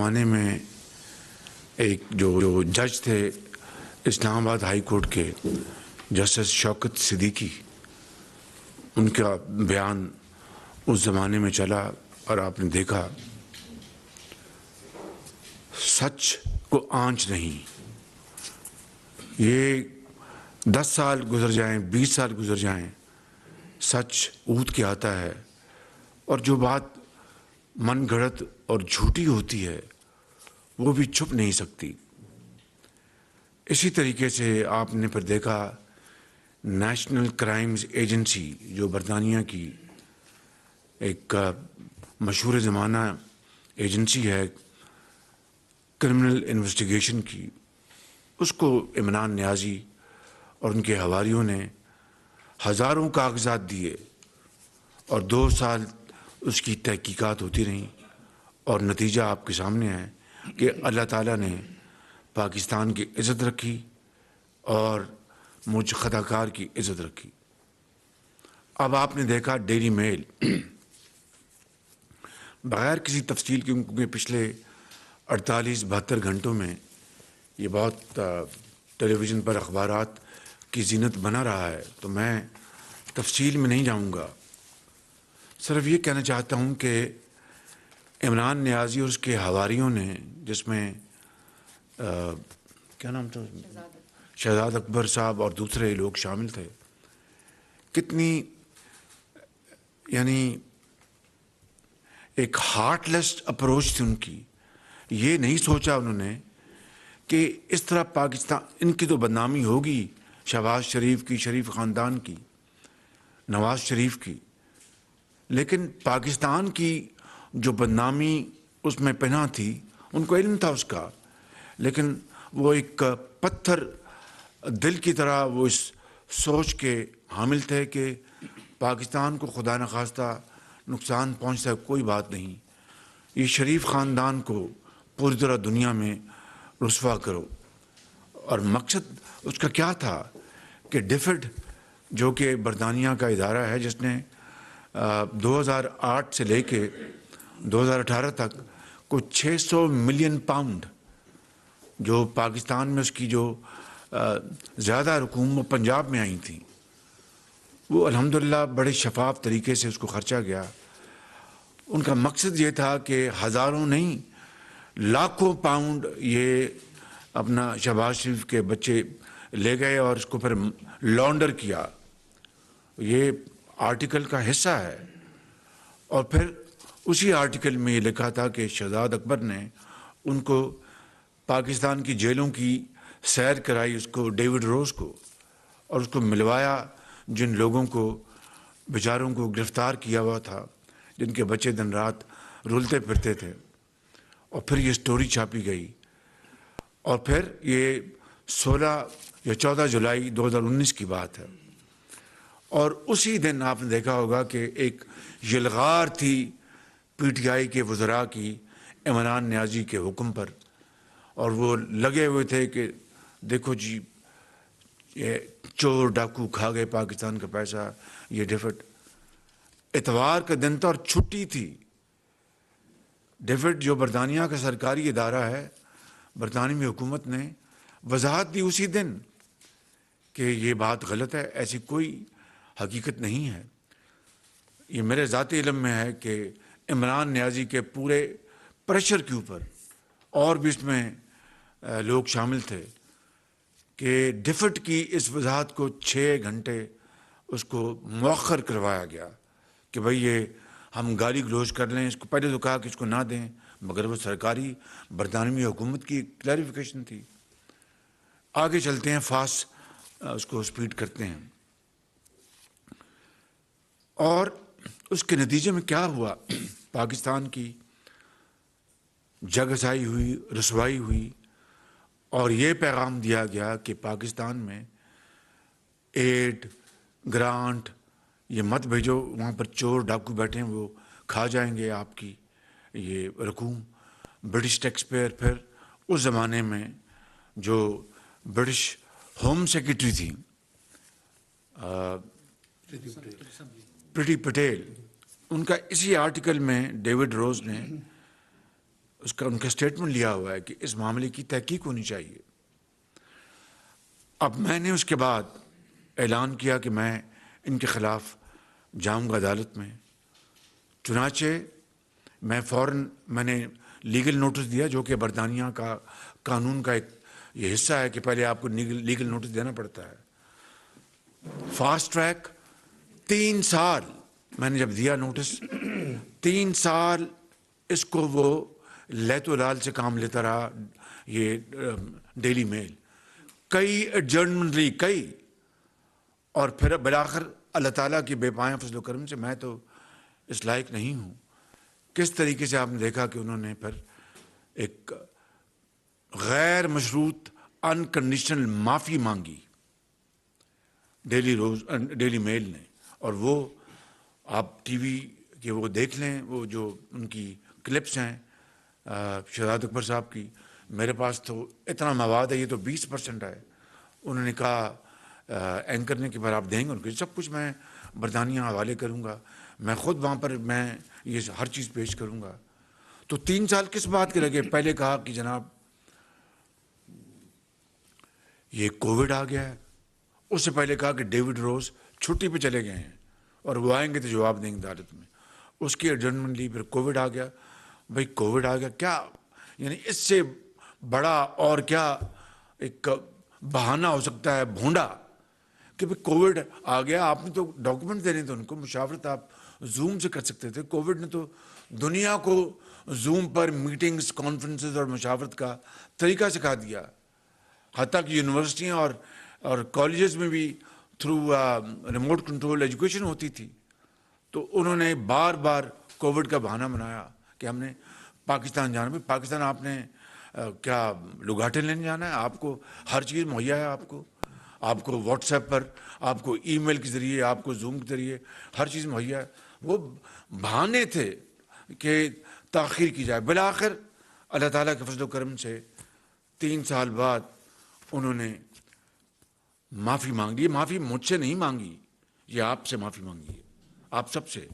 زمانے میں ایک جو جج تھے اسلام آباد ہائی کورٹ کے جسٹس شوکت صدیقی، ان کا بیان اس زمانے میں چلا اور آپ نے دیکھا سچ کو آنچ نہیں. یہ 10 سال گزر جائیں، 20 سال گزر جائیں، سچ اونت کے آتا ہے، اور جو بات من گھڑت اور جھوٹی ہوتی ہے وہ بھی چھپ نہیں سکتی. اسی طریقے سے آپ نے پھر دیکھا نیشنل کرائمز ایجنسی، جو برطانیہ کی ایک مشہور زمانہ ایجنسی ہے کرمنل انویسٹیگیشن کی، اس کو عمران نیازی اور ان کے حواریوں نے ہزاروں کاغذات دیے اور 2 سال اس کی تحقیقات ہوتی رہیں، اور نتیجہ آپ کے سامنے ہے کہ اللہ تعالیٰ نے پاکستان کی عزت رکھی اور مجھ خطا کار کی عزت رکھی. اب آپ نے دیکھا ڈیلی میل، بغیر کسی تفصیل کے، کیونکہ پچھلے 48-72 گھنٹوں میں یہ بہت ٹیلی ویژن پر اخبارات کی زینت بنا رہا ہے، تو میں تفصیل میں نہیں جاؤں گا. صرف یہ کہنا چاہتا ہوں کہ عمران نیازی اور اس کے حواریوں نے، جس میں کیا نام تھا، شہزاد اکبر صاحب اور دوسرے لوگ شامل تھے، کتنی یعنی ایک ہارٹ لیس اپروچ تھی ان کی. یہ نہیں سوچا انہوں نے کہ اس طرح پاکستان، ان کی تو بدنامی ہوگی، شہباز شریف کی، شریف خاندان کی، نواز شریف کی، لیکن پاکستان کی جو بدنامی اس میں پنہاں تھی، ان کو علم تھا اس کا، لیکن وہ ایک پتھر دل کی طرح وہ اس سوچ کے حامل تھے کہ پاکستان کو خدا نخواستہ نقصان پہنچتا ہے، کوئی بات نہیں، یہ شریف خاندان کو پوری طرح دنیا میں رسوا کرو. اور مقصد اس کا کیا تھا کہ ڈیفڈ، جو کہ برطانیہ کا ادارہ ہے جس نے 2008 سے لے کے 2018 تک کچھ 600 ملین پاؤنڈ جو پاکستان میں اس کی جو زیادہ رقوم وہ پنجاب میں آئی تھیں، وہ الحمدللہ بڑے شفاف طریقے سے اس کو خرچا گیا. ان کا مقصد یہ تھا کہ ہزاروں نہیں، لاکھوں پاؤنڈ یہ اپنا شہباز شریف کے بچے لے گئے اور اس کو پھر لانڈر کیا. یہ آرٹیکل کا حصہ ہے. اور پھر اسی آرٹیکل میں یہ لکھا تھا کہ شہزاد اکبر نے ان کو پاکستان کی جیلوں کی سیر کرائی، اس کو ڈیوڈ روز کو، اور اس کو ملوایا جن لوگوں کو بیچاروں کو گرفتار کیا ہوا تھا، جن کے بچے دن رات رولتے پھرتے تھے. اور پھر یہ سٹوری چھاپی گئی، اور پھر یہ 16 یا 14 جولائی 2019 کی بات ہے. اور اسی دن آپ نے دیکھا ہوگا کہ ایک یلغار تھی پی ٹی آئی کے وزراء کی عمران نیازی کے حکم پر، اور وہ لگے ہوئے تھے کہ دیکھو جی یہ چور ڈاکو کھا گئے پاکستان کا پیسہ. یہ ڈیفڈ اتوار کا دن تھا اور چھٹی تھی. ڈیفڈ جو برطانیہ کا سرکاری ادارہ ہے، برطانوی حکومت نے وضاحت دی اسی دن کہ یہ بات غلط ہے، ایسی کوئی حقیقت نہیں ہے. یہ میرے ذاتی علم میں ہے کہ عمران نیازی کے پورے پریشر کے اوپر اور بھی اس میں لوگ شامل تھے کہ ڈیفڈ کی اس وضاحت کو 6 گھنٹے اس کو مؤخر کروایا گیا کہ بھئی یہ ہم گالی گلوچ کر لیں. اس کو پہلے تو کہا کہ اس کو نہ دیں، مگر وہ سرکاری برطانوی حکومت کی کلیریفیکیشن تھی. آگے چلتے ہیں، فاسٹ اس کو سپیڈ کرتے ہیں. اور اس کے نتیجے میں کیا ہوا؟ پاکستان کی جگہسائی ہوئی، رسوائی ہوئی، اور یہ پیغام دیا گیا کہ پاکستان میں ایڈ گرانٹ یہ مت بھیجو، وہاں پر چور ڈاکو بیٹھے ہیں، وہ کھا جائیں گے آپ کی یہ رقوم. برٹش ٹیکس پیئر، پھر اس زمانے میں جو برٹش ہوم سیکرٹری تھی پریٹی پٹیل، ان کا اسی آرٹیکل میں ڈیوڈ روز نے اس کا ان کا اسٹیٹمنٹ لیا ہوا ہے کہ اس معاملے کی تحقیق ہونی چاہیے. اب میں نے اس کے بعد اعلان کیا کہ میں ان کے خلاف جاؤں گا عدالت میں. چنانچہ میں نے لیگل نوٹس دیا، جو کہ برطانیہ کا قانون کا ایک یہ حصہ ہے کہ پہلے آپ کو لیگل نوٹس دینا پڑتا ہے. فاسٹ ٹریک 3 سال میں نے جب دیا نوٹس، 3 سال اس کو وہ لیت و لال سے کام لیتا رہا. یہ ڈیلی میل کئی ایڈجرنمنٹ لی کئی، اور پھر بالآخر اللہ تعالیٰ کی بے پایہ فضل و کرم سے میں تو اس لائق نہیں ہوں. کس طریقے سے آپ نے دیکھا کہ انہوں نے پھر ایک غیر مشروط انکنڈیشنل معافی مانگی ڈیلی میل نے. اور وہ آپ ٹی وی کے وہ دیکھ لیں، وہ جو ان کی کلپس ہیں شہزاد اکبر صاحب کی. میرے پاس تو اتنا مواد ہے، یہ تو 20% ہے. انہوں نے کہا اینکر نے کہ بار آپ دیں گے ان کو سب کچھ، میں برطانیہ حوالے کروں گا، میں خود وہاں پر میں یہ ہر چیز پیش کروں گا. تو 3 سال کس بات کے لگے؟ پہلے کہا کہ جناب یہ کووڈ آ گیا ہے. اس سے پہلے کہا کہ ڈیوڈ روز چھٹی پہ چلے گئے ہیں اور وہ آئیں گے تو جواب دیں گے عدالت میں. اس کی ایڈجرنمنٹ لی، پھر کووڈ آ گیا. بھائی کووڈ آ گیا کیا، یعنی اس سے بڑا اور کیا ایک بہانہ ہو سکتا ہے بھونڈا کہ بھائی کووڈ آ گیا. آپ نے تو ڈاکومنٹ دینے تھے ان کو، مشاورت آپ زوم سے کر سکتے تھے. کووڈ نے تو دنیا کو زوم پر میٹنگز، کانفرنسز اور مشاورت کا طریقہ سکھا دیا. حتیٰ کہ یونیورسٹیاں اور کالجز میں بھی تھرو ریموٹ کنٹرول ایجوکیشن ہوتی تھی. تو انہوں نے بار بار کووڈ کا بہانہ بنایا کہ ہم نے پاکستان جانا. بھی پاکستان آپ نے کیا لگاٹے لینے جانا ہے؟ آپ کو ہر چیز مہیا ہے. آپ کو واٹس ایپ پر، آپ کو ای میل کے ذریعے، آپ کو زوم کے ذریعے ہر چیز مہیا ہے. وہ بہانے تھے کہ تاخیر کی جائے. بالآخر اللہ تعالیٰ کے فضل و کرم سے 3 سال بعد انہوں نے معافی مانگ لی. معافی مجھ سے نہیں مانگی، یہ آپ سے معافی مانگی ہے، آپ سب سے.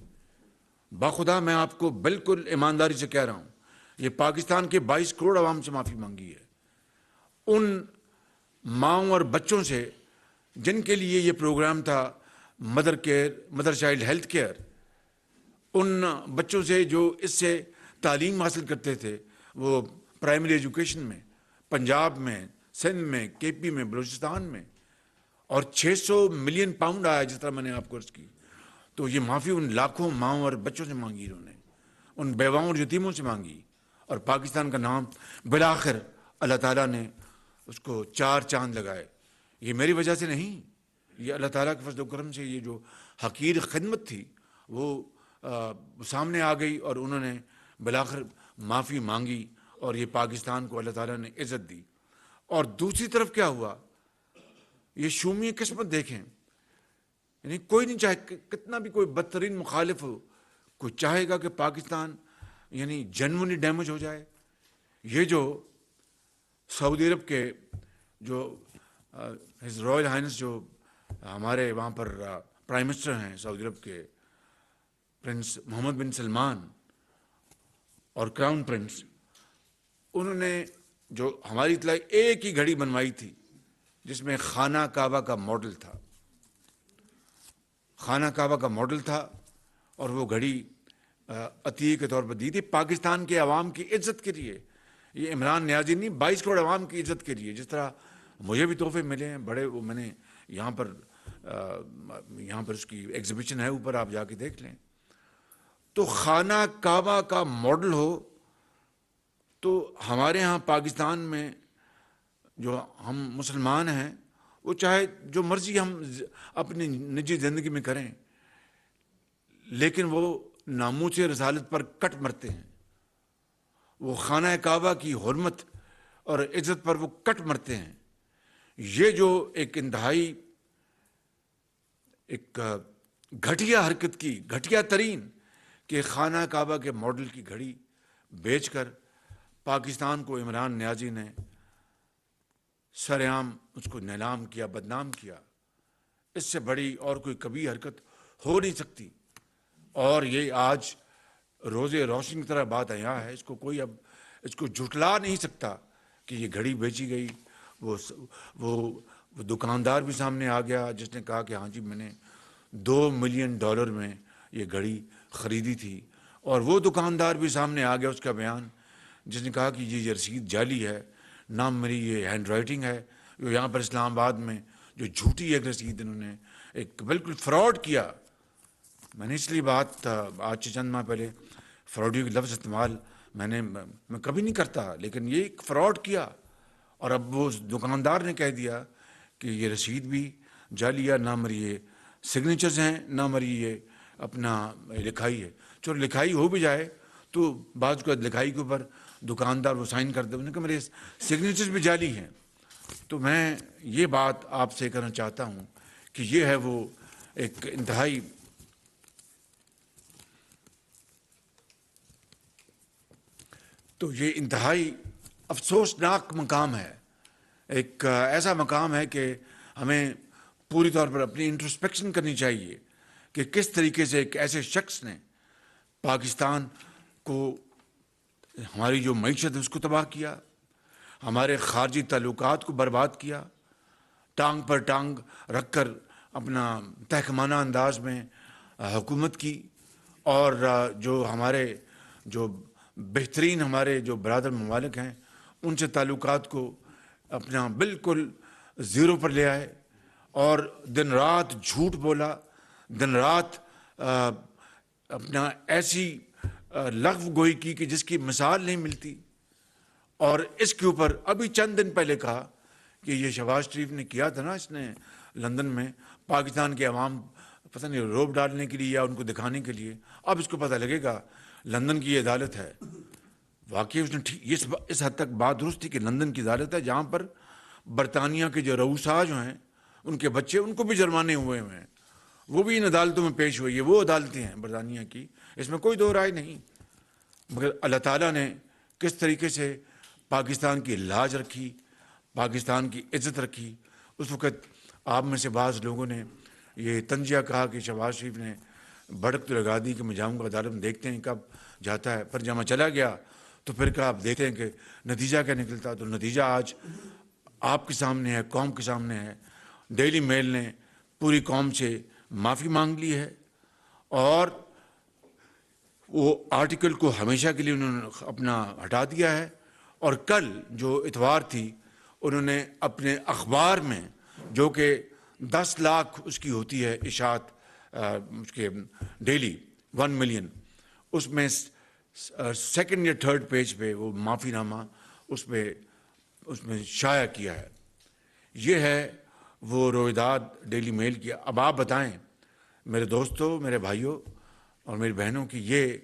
باخدا میں آپ کو بالکل ایمانداری سے کہہ رہا ہوں، یہ پاکستان کے 22 کروڑ عوام سے معافی مانگی ہے. ان ماؤں اور بچوں سے جن کے لیے یہ پروگرام تھا مدر چائلڈ ہیلتھ کیئر، ان بچوں سے جو اس سے تعلیم حاصل کرتے تھے، وہ پرائمری ایجوکیشن میں پنجاب میں، سندھ میں، کے پی میں، بلوچستان میں. اور 600 ملین پاؤنڈ آیا جس طرح میں نے آپ کو عرض کی. تو یہ معافی ان لاکھوں ماؤں اور بچوں سے مانگی انہوں نے، ان بیواؤں اور یتیموں سے مانگی. اور پاکستان کا نام بالآخر اللہ تعالیٰ نے اس کو 4 چاند لگائے. یہ میری وجہ سے نہیں، یہ اللہ تعالیٰ کے فضل و کرم سے یہ جو حقیر خدمت تھی وہ سامنے آ گئی اور انہوں نے بالآخر معافی مانگی اور یہ پاکستان کو اللہ تعالیٰ نے عزت دی. اور دوسری طرف کیا ہوا، یہ شومی قسمت دیکھیں. یعنی کوئی نہیں چاہے، کتنا بھی کوئی بدترین مخالف ہو، کوئی چاہے گا کہ پاکستان یعنی جنونلی ڈیمیج ہو جائے. یہ جو سعودی عرب کے جو ہز رائل ہائنس جو ہمارے وہاں پر پرائم منسٹر ہیں سعودی عرب کے، پرنس محمد بن سلمان اور کراؤن پرنس، انہوں نے جو ہماری اطلاع ایک ہی گھڑی بنوائی تھی جس میں خانہ کعبہ کا ماڈل تھا. خانہ کعبہ کا ماڈل تھا اور وہ گھڑی عطیے کے طور پر دی تھی پاکستان کے عوام کی عزت کے لیے. یہ عمران نیازی نہیں، 22 کروڑ عوام کی عزت کے لیے. جس طرح مجھے بھی تحفے ملے ہیں بڑے، وہ میں نے یہاں پر اس کی ایگزیبیشن ہے اوپر، آپ جا کے دیکھ لیں. تو خانہ کعبہ کا ماڈل ہو تو ہمارے ہاں پاکستان میں جو ہم مسلمان ہیں وہ چاہے جو مرضی ہم اپنی نجی زندگی میں کریں، لیکن وہ ناموس رسالت پر کٹ مرتے ہیں. وہ خانہ کعبہ کی حرمت اور عزت پر وہ کٹ مرتے ہیں. یہ جو ایک انتہائی ایک گھٹیا حرکت کی، گھٹیا ترین، کہ خانہ کعبہ کے ماڈل کی گھڑی بیچ کر پاکستان کو عمران نیازی نے سرعام اس کو نیلام کیا، بدنام کیا. اس سے بڑی اور کوئی کبھی حرکت ہو نہیں سکتی. اور یہ آج روز روشنی کی طرح بات آیا ہے، اس کو کوئی اب اس کو جھٹلا نہیں سکتا کہ یہ گھڑی بیچی گئی. وہ دکاندار بھی سامنے آ گیا جس نے کہا کہ ہاں جی میں نے $2 ملین میں یہ گھڑی خریدی تھی. اور وہ دکاندار بھی سامنے آ گیا, اس کا بیان, جس نے کہا کہ یہ رسید جعلی ہے, نہ میری یہ ہینڈ رائٹنگ ہے. جو یہاں پر اسلام آباد میں جو جھوٹی ایک رسید انہوں نے ایک بالکل فراڈ کیا. میں نے اس لیے بات آج سے چند ماہ پہلے فراڈی کا لفظ استعمال میں کبھی نہیں کرتا, لیکن یہ ایک فراڈ کیا. اور اب وہ دکاندار نے کہہ دیا کہ یہ رسید بھی جعلی ہے, نہ میری یہ سگنیچرز ہیں, نہ میری یہ اپنا لکھائی ہے. چلو لکھائی ہو بھی جائے تو بعض کو لکھائی کے اوپر دکاندار وہ سائن کر دے, انہوں نے کہا میرے سگنیچرز بھی جعلی ہیں. تو میں یہ بات آپ سے کرنا چاہتا ہوں کہ یہ ہے وہ ایک انتہائی افسوسناک مقام ہے. ایک ایسا مقام ہے کہ ہمیں پوری طور پر اپنی انٹروسپیکشن کرنی چاہیے کہ کس طریقے سے ایک ایسے شخص نے پاکستان کو, ہماری جو معیشت ہے اس کو تباہ کیا, ہمارے خارجی تعلقات کو برباد کیا, ٹانگ پر ٹانگ رکھ کر اپنا تحکمانہ انداز میں حکومت کی, اور جو بہترین ہمارے جو برادر ممالک ہیں ان سے تعلقات کو اپنا بالکل زیرو پر لے آئے, اور دن رات جھوٹ بولا, دن رات اپنا ایسی لغو گوئی کی کہ جس کی مثال نہیں ملتی. اور اس کے اوپر ابھی چند دن پہلے کہا کہ یہ شہباز شریف نے کیا تھا نا, اس نے لندن میں پاکستان کے عوام پتہ نہیں روب ڈالنے کے لیے یا ان کو دکھانے کے لیے, اب اس کو پتہ لگے گا لندن کی یہ عدالت ہے. واقعی اس نے اس حد تک بات درست تھی کہ لندن کی عدالت ہے جہاں پر برطانیہ کے جو رؤسا جو ہیں ان کے بچے, ان کو بھی جرمانے ہوئے ہیں, وہ بھی ان عدالتوں میں پیش ہوئی ہے. وہ عدالتیں ہیں برطانیہ کی, اس میں کوئی دو رائے نہیں. مگر اللہ تعالیٰ نے کس طریقے سے پاکستان کی لاج رکھی, پاکستان کی عزت رکھی. اس وقت آپ میں سے بعض لوگوں نے یہ طنزیہ کہا کہ شہباز شریف نے بھڑک تو لگا دی کہ میں جاؤں گا عدالت میں, دیکھتے ہیں کب جاتا ہے. پر جب میں چلا گیا تو پھر کہا آپ دیکھتے ہیں کہ نتیجہ کیا نکلتا. تو نتیجہ آج آپ کے سامنے ہے, قوم کے سامنے ہے. ڈیلی میل نے پوری قوم سے معافی مانگ لی ہے, اور وہ آرٹیکل کو ہمیشہ کے لیے انہوں نے اپنا ہٹا دیا ہے. اور کل جو اتوار تھی انہوں نے اپنے اخبار میں, جو کہ 10 لاکھ اس کی ہوتی ہے اشاعت اس کے ڈیلی 1 ملین, اس میں سیکنڈ یا تھرڈ پیج پہ وہ معافی نامہ اس میں شائع کیا ہے. یہ ہے وہ رویداد ڈیلی میل کی. اب آپ بتائیں میرے دوستوں, میرے بھائیوں اور میری بہنوں کی, یہ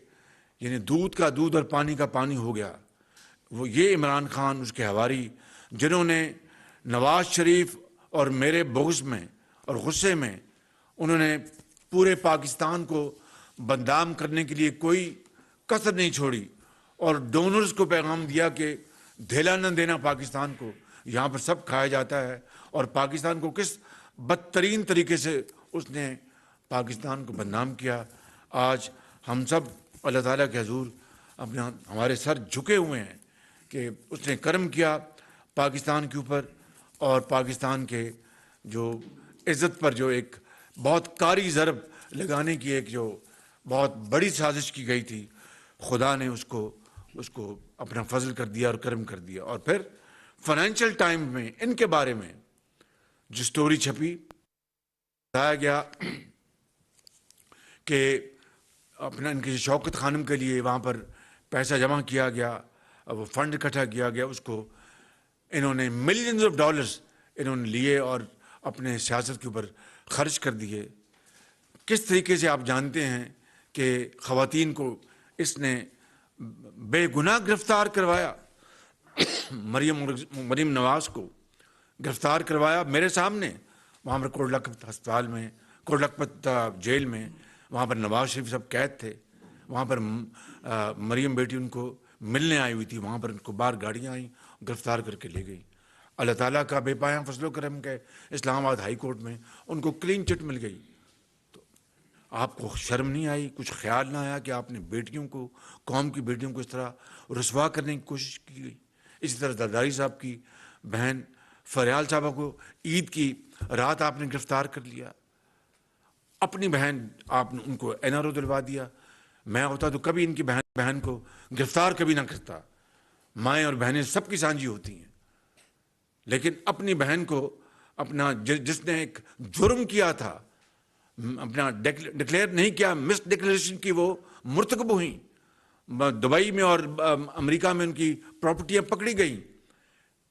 یعنی دودھ کا دودھ اور پانی کا پانی ہو گیا. وہ یہ عمران خان, اس کے حواری, جنہوں نے نواز شریف اور میرے بغض میں اور غصے میں انہوں نے پورے پاکستان کو بدنام کرنے کے لیے کوئی کسر نہیں چھوڑی, اور ڈونرز کو پیغام دیا کہ دھیلا نہ دینا پاکستان کو, یہاں پر سب کھایا جاتا ہے. اور پاکستان کو کس بدترین طریقے سے اس نے پاکستان کو بدنام کیا. آج ہم سب اللہ تعالیٰ کے حضور ہمارے سر جھکے ہوئے ہیں کہ اس نے کرم کیا پاکستان کے اوپر, اور پاکستان کے جو عزت پر جو ایک بہت کاری ضرب لگانے کی ایک جو بہت بڑی سازش کی گئی تھی, خدا نے اس کو اپنا فضل کر دیا اور کرم کر دیا. اور پھر فائنینشیل ٹائم میں ان کے بارے میں جو سٹوری چھپی, بتایا گیا کہ اپنا ان کی شوکت خانم کے لیے وہاں پر پیسہ جمع کیا گیا, وہ فنڈ اکٹھا کیا گیا, اس کو انہوں نے ملینز آف ڈالرز انہوں نے لیے اور اپنے سیاست کے اوپر خرچ کر دیے. کس طریقے سے آپ جانتے ہیں کہ خواتین کو اس نے بے گناہ گرفتار کروایا. مریم نواز کو گرفتار کروایا میرے سامنے, وہاں پر کوٹ لکھپت ہسپتال میں, کوٹ لکھپت جیل میں, وہاں پر نواز شریف سب قید تھے. وہاں پر مریم بیٹی ان کو ملنے آئی ہوئی تھی, وہاں پر ان کو باہر گاڑیاں آئیں, گرفتار کر کے لے گئی. اللہ تعالیٰ کا بے پایاں فضل و کرم کے اسلام آباد ہائی کورٹ میں ان کو کلین چٹ مل گئی. تو آپ کو شرم نہیں آئی, کچھ خیال نہ آیا کہ آپ نے بیٹیوں کو, قوم کی بیٹیوں کو اس طرح رسوا کرنے کی کوشش کی گئی؟ اسی طرح زرداری صاحب کی بہن فریال صاحبہ کو عید کی رات آپ نے گرفتار کر لیا, اپنی بہن آپ نے ان کو NRO دلوا دیا. میں ہوتا تو کبھی ان کی بہن کو گرفتار کبھی نہ کرتا. مائیں اور بہنیں سب کی سانجھی ہوتی ہیں, لیکن اپنی بہن کو اپنا جس نے ایک جرم کیا تھا اپنا ڈکلیئر نہیں کیا, مس ڈکلیریشن کی, وہ مرتکب ہوئیں. دبئی میں اور امریکہ میں ان کی پراپرٹیاں پکڑی گئیں,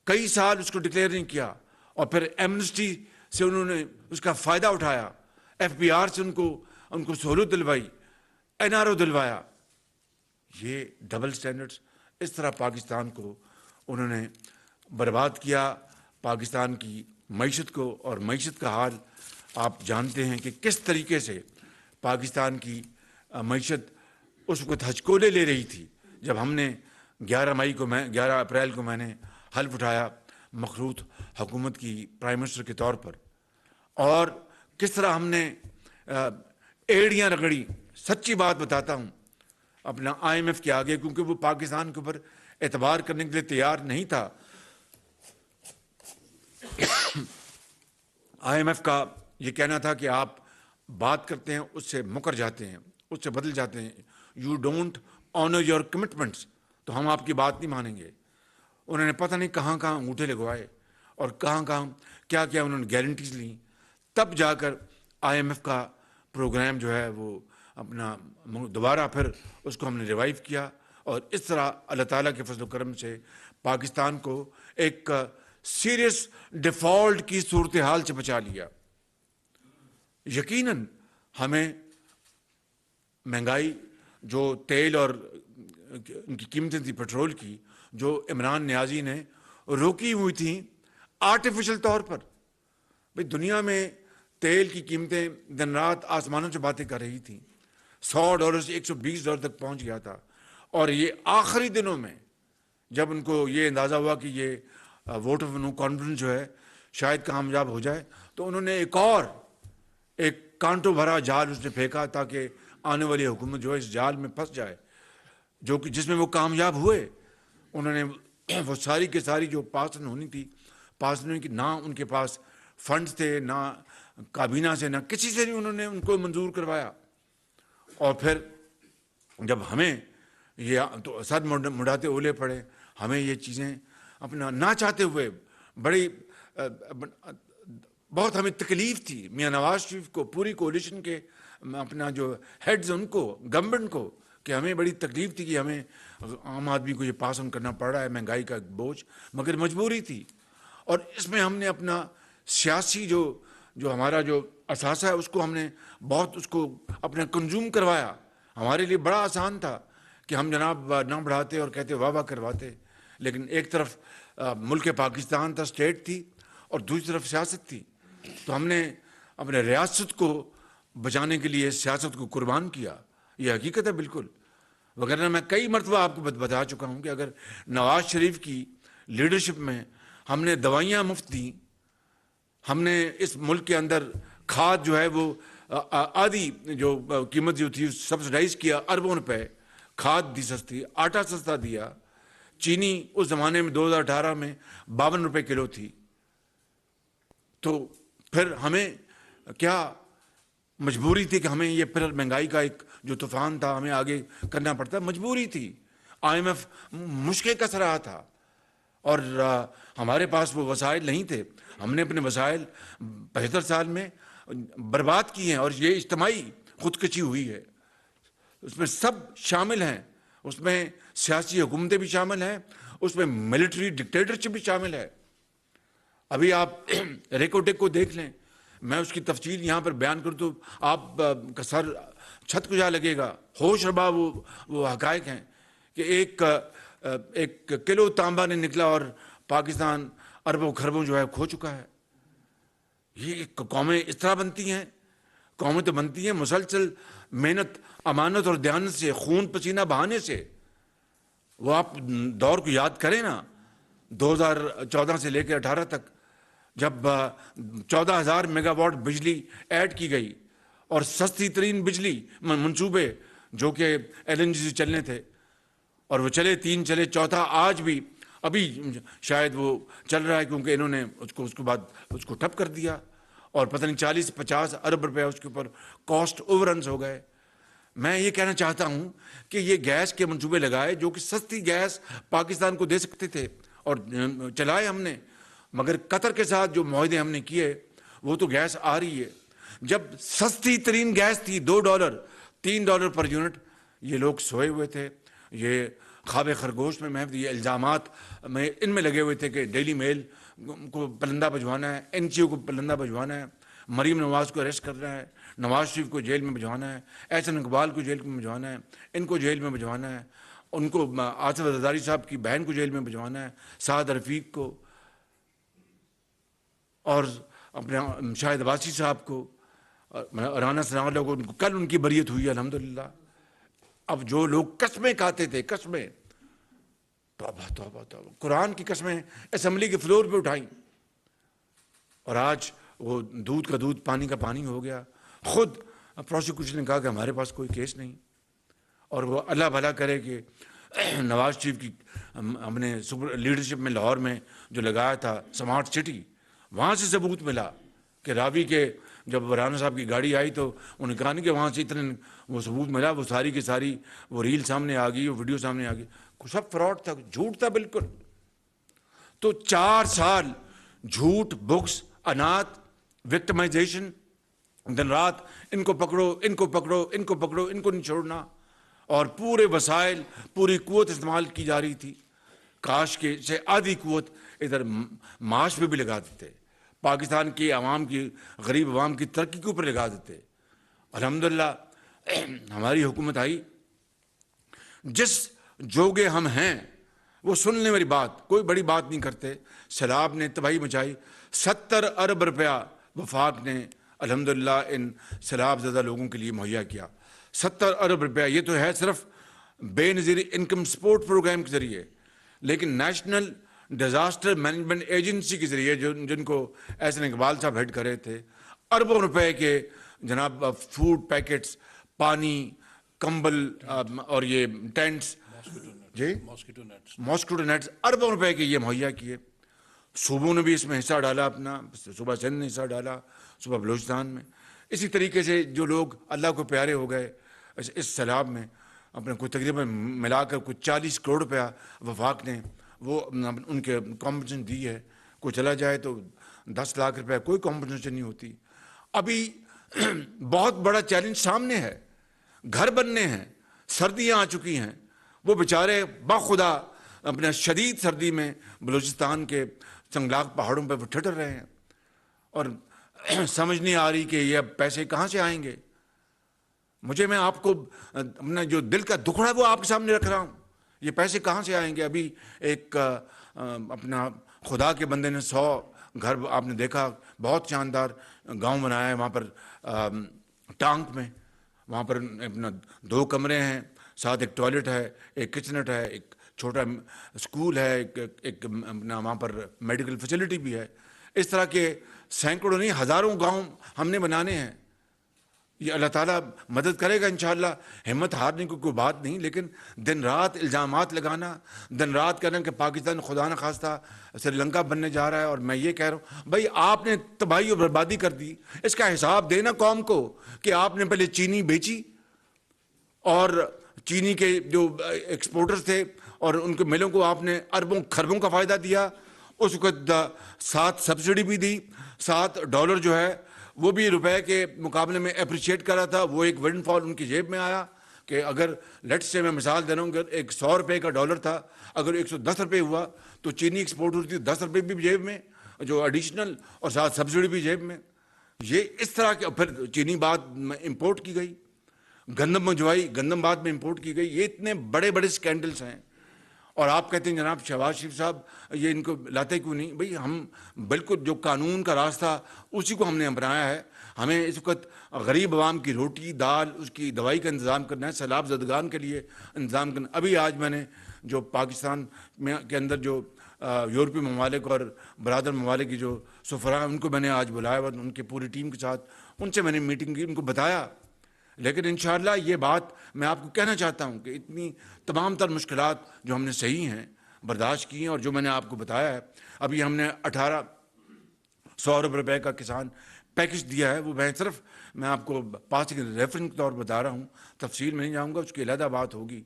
کئی سال اس کو ڈکلیئر نہیں کیا, اور پھر ایمنسٹی سے انہوں نے اس کا فائدہ اٹھایا, FBR سے ان کو سہولت دلوائی, NRO دلوایا. یہ ڈبل سٹینڈرڈز, اس طرح پاکستان کو انہوں نے برباد کیا. پاکستان کی معیشت کو, اور معیشت کا حال آپ جانتے ہیں کہ کس طریقے سے پاکستان کی معیشت اس وقت ہچکولے لے رہی تھی جب ہم نے 11 اپریل کو میں نے حلف اٹھایا مخلوط حکومت کی پرائم منسٹر کے طور پر, اور کس طرح ہم نے ایڑیاں رگڑی. سچی بات بتاتا ہوں, اپنا IMF کے آگے, کیونکہ وہ پاکستان کے اوپر اعتبار کرنے کے لیے تیار نہیں تھا. IMF کا یہ کہنا تھا کہ آپ بات کرتے ہیں اس سے مکر جاتے ہیں, اس سے بدل جاتے ہیں, you don't owner your commitments, تو ہم آپ کی بات نہیں مانیں گے. انہوں نے پتہ نہیں کہاں کہاں انگوٹھے لگوائے اور کہاں کہاں کیا کیا انہوں نے گارنٹیز لیں, تب جا کر IMF کا پروگرام جو ہے وہ اپنا دوبارہ پھر اس کو ہم نے ریوائیو کیا, اور اس طرح اللہ تعالیٰ کے فضل و کرم سے پاکستان کو ایک سیریس ڈیفالٹ کی صورتحال سے بچا لیا. یقیناً ہمیں مہنگائی, جو تیل اور ان کی قیمتیں تھیں پیٹرول کی, جو عمران نیازی نے روکی ہوئی تھیں آرٹیفیشل طور پر. بھئی دنیا میں تیل کی قیمتیں دن رات آسمانوں سے باتیں کر رہی تھیں, $100 سے $120 تک پہنچ گیا تھا, اور یہ آخری دنوں میں جب ان کو یہ اندازہ ہوا کہ یہ ووٹ آف نو کانفیڈنس جو ہے شاید کامیاب ہو جائے, تو انہوں نے ایک کانٹوں بھرا جال اس نے پھینکا تاکہ آنے والی حکومت جو ہے اس جال میں پھنس جائے, جو کہ جس میں وہ کامیاب ہوئے. انہوں نے وہ ساری کی ساری جو پاسن ہونی تھی پاس نہیں کی, نہ ان کے پاس فنڈز تھے, نہ کابینہ سے, نہ کسی سے نہیں انہوں نے ان کو منظور کروایا. اور پھر جب ہمیں یہ تو سر مڑاتے اولے پڑے, ہمیں یہ چیزیں اپنا نہ چاہتے ہوئے بڑی بہت ہمیں تکلیف تھی. میاں نواز شریف کو, پوری کولیشن کے اپنا جو ہیڈز ان کو, گورنمنٹ کو, کہ ہمیں بڑی تکلیف تھی کہ ہمیں عام آدمی کو یہ پاس آن کرنا پڑ رہا ہے, مہنگائی کا بوجھ, مگر مجبوری تھی. اور اس میں ہم نے اپنا سیاسی جو ہمارا جو اثاثہ ہے اس کو ہم نے بہت اس کو اپنا کنزیوم کروایا. ہمارے لیے بڑا آسان تھا کہ ہم جناب نہ بڑھاتے اور کہتے واہ واہ کرواتے, لیکن ایک طرف ملک پاکستان تھا, اسٹیٹ تھی, اور دوسری طرف سیاست تھی. تو ہم نے اپنے ریاست کو بچانے کے لیے سیاست کو قربان کیا. یہ حقیقت ہے بالکل, وغیرہ میں کئی مرتبہ آپ کو بتا چکا ہوں کہ اگر نواز شریف کی لیڈرشپ میں ہم نے دوائیاں مفت دیں, ہم نے اس ملک کے اندر کھاد جو ہے وہ آدھی جو قیمت جو تھی سبسڈائز کیا, اربوں روپے کھاد دی سستی, آٹا سستا دیا, چینی اس زمانے میں 2018 میں 52 روپے کلو تھی, تو پھر ہمیں کیا مجبوری تھی کہ ہمیں یہ پھر مہنگائی کا ایک جو طوفان تھا ہمیں آگے کرنا پڑتا, مجبوری تھی. IMF مشکل کس رہا تھا, اور ہمارے پاس وہ وسائل نہیں تھے. ہم نے اپنے وسائل 75 سال میں برباد کیے ہیں, اور یہ اجتماعی خودکشی ہوئی ہے. اس میں سب شامل ہیں, اس میں سیاسی حکومتیں بھی شامل ہیں, اس میں ملٹری ڈکٹیٹرشپ بھی شامل ہے. ابھی آپ ریکوٹیک کو دیکھ لیں, میں اس کی تفصیل یہاں پر بیان کروں تو آپ کا سر چھت کو جا لگے گا. ہوش ربا وہ حقائق ہیں کہ ایک کلو تانبا نے نکلا اور پاکستان اربوں خربوں جو ہے کھو چکا ہے. یہ قومیں اس طرح بنتی ہیں, قومیں تو بنتی ہیں مسلسل محنت, امانت اور دیانت سے, خون پسینہ بہانے سے. وہ آپ دور کو یاد کریں نا, 2014 سے لے کے 18 تک جب 14,000 میگا واٹ بجلی ایڈ کی گئی اور سستی ترین بجلی منصوبے جو کہ LNG سے چلنے تھے، اور وہ چلے، 3 چلے، چوتھا آج بھی ابھی شاید وہ چل رہا ہے، کیونکہ انہوں نے اس کے بعد اس کو ٹھپ کر دیا، اور پتہ نہیں 40-50 ارب روپے اس کے اوپر کاسٹ اوور رنز ہو گئے۔ میں یہ کہنا چاہتا ہوں کہ یہ گیس کے منصوبے لگائے جو کہ سستی گیس پاکستان کو دے سکتے تھے، اور چلائے ہم نے، مگر قطر کے ساتھ جو معاہدے ہم نے کیے وہ تو گیس آ رہی ہے۔ جب سستی ترین گیس تھی $2 $3 پر یونٹ، یہ لوگ سوئے ہوئے تھے، یہ خواب خرگوش میں محض یہ الزامات میں ان میں لگے ہوئے تھے کہ ڈیلی میل کو پلندہ بھجوانا ہے، NGO کو پلندہ بھجوانا ہے، مریم نواز کو اریسٹ کرنا ہے، نواز شریف کو جیل میں بھجوانا ہے، احسن اقبال کو جیل میں بھجوانا ہے، ان کو جیل میں بھجوانا ہے، ان کو آصف زرداری صاحب کی بہن کو جیل میں بھجوانا ہے، سعد رفیق کو، اور اپنے شاہد عباسی صاحب کو، رانا ثناء اللہ کو، کل ان کی بریت ہوئی ہے الحمدللہ۔ اب جو لوگ قسمیں کھاتے تھے، قسمیں، توبہ توبہ توبہ، قرآن کی قسمیں اسمبلی کے فلور پہ اٹھائیں، اور آج وہ دودھ کا دودھ پانی کا پانی ہو گیا۔ خود پروسیکیوشن نے کہا کہ ہمارے پاس کوئی کیس نہیں، اور وہ اللہ بھلا کرے کہ نواز شریف کی ہم نے لیڈرشپ میں لاہور میں جو لگایا تھا سمارٹ سٹی، وہاں سے ثبوت ملا کہ راوی کے جب رانا صاحب کی گاڑی آئی تو انہوں نے کہا نہیں کہ وہاں سے اتنے وہ ثبوت ملا، وہ ساری کی ساری وہ ریل سامنے آ گئی، وہ ویڈیو سامنے آ گئی، سب فراڈ تھا، جھوٹ تھا بالکل۔ تو 4 سال جھوٹ، بکس، انات، وکٹمائزیشن، دن رات ان کو پکڑو، ان کو پکڑو، ان کو پکڑو، ان کو نہیں چھوڑنا، اور پورے وسائل، پوری قوت استعمال کی جا رہی تھی۔ کاش کے سے آدھی قوت ادھر معاش پہ بھی لگا دیتے، پاکستان کی عوام کی، غریب عوام کی ترقی کے اوپر لگا دیتے۔ الحمدللہ ہماری حکومت آئی، جس جوگے ہم ہیں وہ سن لیں میری بات، کوئی بڑی بات نہیں کرتے۔ سیلاب نے تباہی مچائی، 70 ارب روپیہ وفاق نے الحمدللہ ان سیلاب زدہ لوگوں کے لیے مہیا کیا۔ 70 ارب روپیہ، یہ تو ہے صرف بے نظیر انکم سپورٹ پروگرام کے ذریعے، لیکن نیشنل ڈیزاسٹر مینجمنٹ ایجنسی کے ذریعے جن کو احسن اقبال صاحب ہیڈ کر رہے تھے، اربوں روپے کے جناب فوڈ پیکٹس، پانی، کمبل، اور یہ ٹینٹس، جی ماسکیٹو نیٹس، اربوں روپے کے یہ مہیا کیے۔ صوبوں نے بھی اس میں حصہ ڈالا اپنا، صوبہ سندھ نے حصہ ڈالا، صوبہ بلوچستان میں۔ اسی طریقے سے جو لوگ اللہ کو پیارے ہو گئے اس سیلاب میں، اپنے کو تقریباً ملا کر کچھ 40 کروڑ روپیہ وفاق نے وہ ان کے کمپنسیشن دی ہے۔ کوئی چلا جائے تو 10 لاکھ روپے، کوئی کمپنسیشن نہیں ہوتی۔ ابھی بہت بڑا چیلنج سامنے ہے، گھر بننے ہیں، سردیاں آ چکی ہیں، وہ بیچارے بخدا اپنے شدید سردی میں بلوچستان کے سنگلاق پہاڑوں پہ وہ ٹھٹر رہے ہیں، اور سمجھ نہیں آ رہی کہ یہ اب پیسے کہاں سے آئیں گے۔ میں آپ کو اپنا جو دل کا دکھڑا ہے وہ آپ کے سامنے رکھ رہا ہوں، یہ پیسے کہاں سے آئیں گے۔ ابھی ایک اپنا خدا کے بندے نے 100 گھر آپ نے دیکھا، بہت شاندار گاؤں بنایا ہے وہاں پر ٹانک میں، وہاں پر اپنا 2 کمرے ہیں، ساتھ ایک ٹوائلٹ ہے، ایک کچنٹ ہے، ایک چھوٹا اسکول ہے، ایک اپنا وہاں پر میڈیکل فیسلٹی بھی ہے۔ اس طرح کے سینکڑوں نہیں ہزاروں گاؤں ہم نے بنانے ہیں۔ یہ اللہ تعالیٰ مدد کرے گا انشاءاللہ، ہمت ہارنے کی کوئی بات نہیں، لیکن دن رات الزامات لگانا، دن رات کہنا کہ پاکستان خدا نہ خواستہ سری لنکا بننے جا رہا ہے، اور میں یہ کہہ رہا ہوں بھائی آپ نے تباہی و بربادی کر دی، اس کا حساب دینا قوم کو کہ آپ نے پہلے چینی بیچی، اور چینی کے جو ایکسپورٹرز تھے اور ان کے ملوں کو آپ نے اربوں کھربوں کا فائدہ دیا، اس وقت 7 سبسڈی بھی دی، $7 جو ہے وہ بھی روپے کے مقابلے میں اپریشیٹ کر رہا تھا، وہ ایک ونڈ فال ان کی جیب میں آیا کہ اگر لیٹ سے میں مثال دے رہا ہوں کہ ایک 100 روپے کا ڈالر تھا، اگر 110 روپے ہوا تو چینی ایکسپورٹ ہوتی 10 روپے بھی جیب میں جو ایڈیشنل، اور ساتھ سبسڈی بھی جیب میں۔ یہ اس طرح کے پھر چینی بعد میں امپورٹ کی گئی، گندم منجوائی، گندم بعد میں امپورٹ کی گئی۔ یہ اتنے بڑے بڑے سکینڈلز ہیں، اور آپ کہتے ہیں جناب شہباز شریف صاحب یہ ان کو لاتے کیوں نہیں؟ بھئی ہم بالکل جو قانون کا راستہ اسی کو ہم نے اپنایا ہے۔ ہمیں اس وقت غریب عوام کی روٹی دال، اس کی دوائی کا انتظام کرنا ہے، سیلاب زدگان کے لیے انتظام کرنا۔ ابھی آج میں نے جو پاکستان میں کے اندر جو یورپی ممالک اور برادر ممالک کی جو سفراء ہیں ان کو میں نے آج بلایا اور ان کی پوری ٹیم کے ساتھ ان سے میں نے میٹنگ کی، ان کو بتایا. لیکن انشاءاللہ یہ بات میں آپ کو کہنا چاہتا ہوں کہ اتنی تمام تر مشکلات جو ہم نے صحیح ہیں برداشت کی ہیں، اور جو میں نے آپ کو بتایا ہے، ابھی ہم نے 1800 ارب روپے کا کسان پیکج دیا ہے. وہ میں آپ کو پاسنگ ریفرنس کے طور پر بتا رہا ہوں، تفصیل میں نہیں جاؤں گا، اس کی علیحدہ بات ہوگی.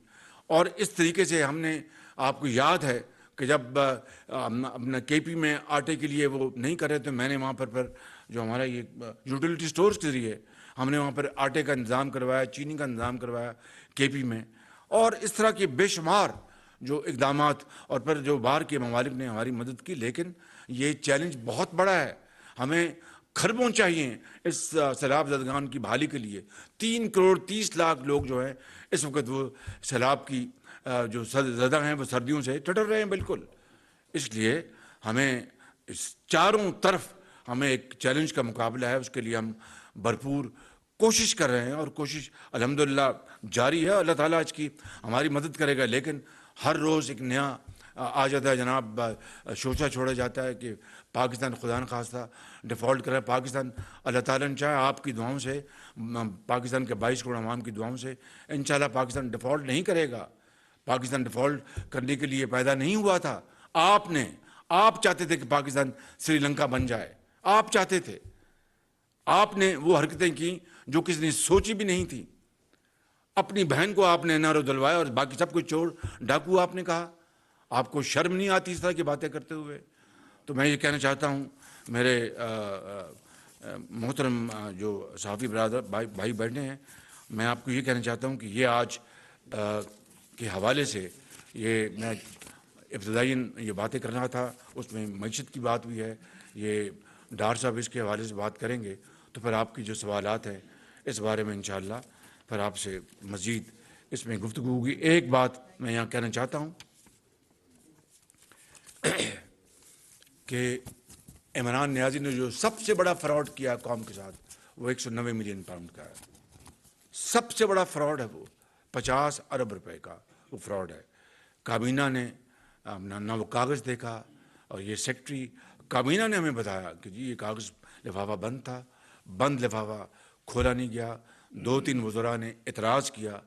اور اس طریقے سے ہم نے، آپ کو یاد ہے کہ جب اپنا کے پی میں آٹے کے لیے وہ نہیں کر رہے تو میں نے وہاں پر پھر جو ہمارا یہ یوٹیلیٹی سٹورز کے ذریعے ہم نے وہاں پر آٹے کا انتظام کروایا، چینی کا انتظام کروایا کے پی میں. اور اس طرح کے بے شمار جو اقدامات، اور پھر جو باہر کے ممالک نے ہماری مدد کی. لیکن یہ چیلنج بہت بڑا ہے، ہمیں کھربوں چاہیے اس سیلاب زدگان کی بحالی کے لیے. 3 کروڑ 30 لاکھ لوگ جو ہیں اس وقت وہ سیلاب کی جو زدہ ہیں وہ سردیوں سے ٹٹر رہے ہیں بالکل. اس لیے ہمیں اس چاروں طرف ہمیں ایک چیلنج کا مقابلہ ہے، اس کے لیے ہم بھرپور کوشش کر رہے ہیں، اور کوشش الحمدللہ جاری ہے. اللہ تعالیٰ اس کی ہماری مدد کرے گا. لیکن ہر روز ایک نیا آ جاتا ہے جناب، شوشہ چھوڑا جاتا ہے کہ پاکستان خدا نخواستہ ڈیفالٹ کرے. پاکستان اللہ تعالیٰ نے چاہے آپ کی دعاؤں سے، پاکستان کے 22 کروڑ عوام کی دعاؤں سے انشاءاللہ پاکستان ڈیفالٹ نہیں کرے گا. پاکستان ڈیفالٹ کرنے کے لیے پیدا نہیں ہوا تھا. آپ چاہتے تھے کہ پاکستان سری لنکا بن جائے، آپ چاہتے تھے. آپ نے وہ حرکتیں کی جو کسی نے سوچی بھی نہیں تھی. اپنی بہن کو آپ نے نعرہ دلوایا اور باقی سب کو چور ڈاکو آپ نے کہا. آپ کو شرم نہیں آتی اس طرح کی باتیں کرتے ہوئے؟ تو میں یہ کہنا چاہتا ہوں میرے محترم جو صحافی برادر بھائی بیٹھے ہیں، میں آپ کو یہ کہنا چاہتا ہوں کہ یہ آج کے حوالے سے یہ میں ابتدائیاً یہ باتیں کرنا تھا، اس میں معیشت کی بات بھی ہے. یہ ڈار صاحب اس کے حوالے سے بات کریں گے تو پھر آپ کی جو سوالات ہیں اس بارے میں انشاءاللہ پھر آپ سے مزید اس میں گفتگو ہوگی. ایک بات میں یہاں کہنا چاہتا ہوں کہ عمران نیازی نے جو سب سے بڑا فراڈ کیا قوم کے ساتھ وہ 190 ملین پاؤنڈ کا ہے. سب سے بڑا فراڈ ہے وہ، 50 ارب روپے کا وہ فراڈ ہے. کابینہ نے نہ وہ کاغذ دیکھا، اور یہ سیکٹری کابینہ نے ہمیں بتایا کہ جی یہ کاغذ لفافہ بند تھا، بند لفافہ کھولا نہیں گیا. 2-3 وزراء نے اعتراض کیا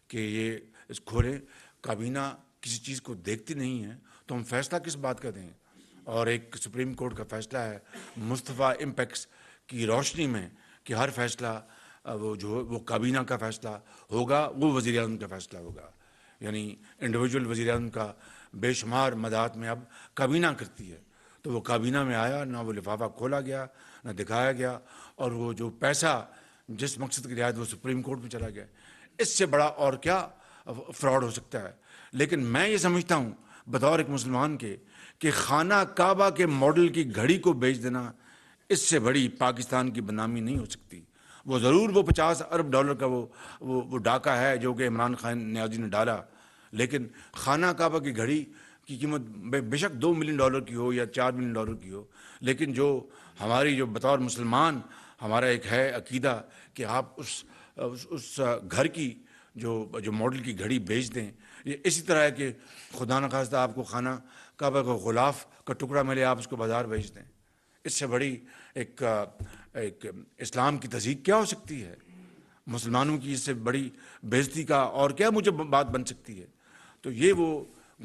کہ یہ اس کھولیں. کابینہ کسی چیز کو دیکھتی نہیں ہے تو ہم فیصلہ کس بات کا دیں؟ اور ایک سپریم کورٹ کا فیصلہ ہے مصطفیٰ امپیکس کی روشنی میں کہ ہر فیصلہ وہ کابینہ کا فیصلہ ہوگا، وہ وزیر اعظم کا فیصلہ ہوگا. یعنی انڈیویجول وزیر اعظم کا بے شمار مداحت میں اب کابینہ کرتی ہے. تو وہ کابینہ میں آیا، نہ وہ لفافہ کھولا گیا، نہ دکھایا گیا، اور وہ جو پیسہ جس مقصد کے لیے آیا وہ سپریم کورٹ میں چلا گیا. اس سے بڑا اور کیا فراڈ ہو سکتا ہے؟ لیکن میں یہ سمجھتا ہوں بطور ایک مسلمان کے کہ خانہ کعبہ کے ماڈل کی گھڑی کو بیچ دینا اس سے بڑی پاکستان کی بدنامی نہیں ہو سکتی. وہ ضرور وہ 50 ارب ڈالر کا وہ ڈاکہ ہے جو کہ عمران خان نیازی نے ڈالا، لیکن خانہ کعبہ کی گھڑی کی قیمت بے شک $2 ملین کی ہو یا $4 ملین کی ہو، لیکن جو ہماری جو بطور مسلمان ہمارا ایک ہے عقیدہ کہ آپ اس گھر کی جو ماڈل کی گھڑی بیچ دیں. یہ اسی طرح ہے کہ خدا نخواستہ آپ کو خانہ کعبہ کو غلاف کا ٹکڑا ملے، آپ اس کو بازار بیچ دیں. اس سے بڑی ایک اسلام کی تہذیب کیا ہو سکتی ہے؟ مسلمانوں کی اس سے بڑی بے عزتی کا اور کیا مجھے بات بن سکتی ہے؟ تو یہ وہ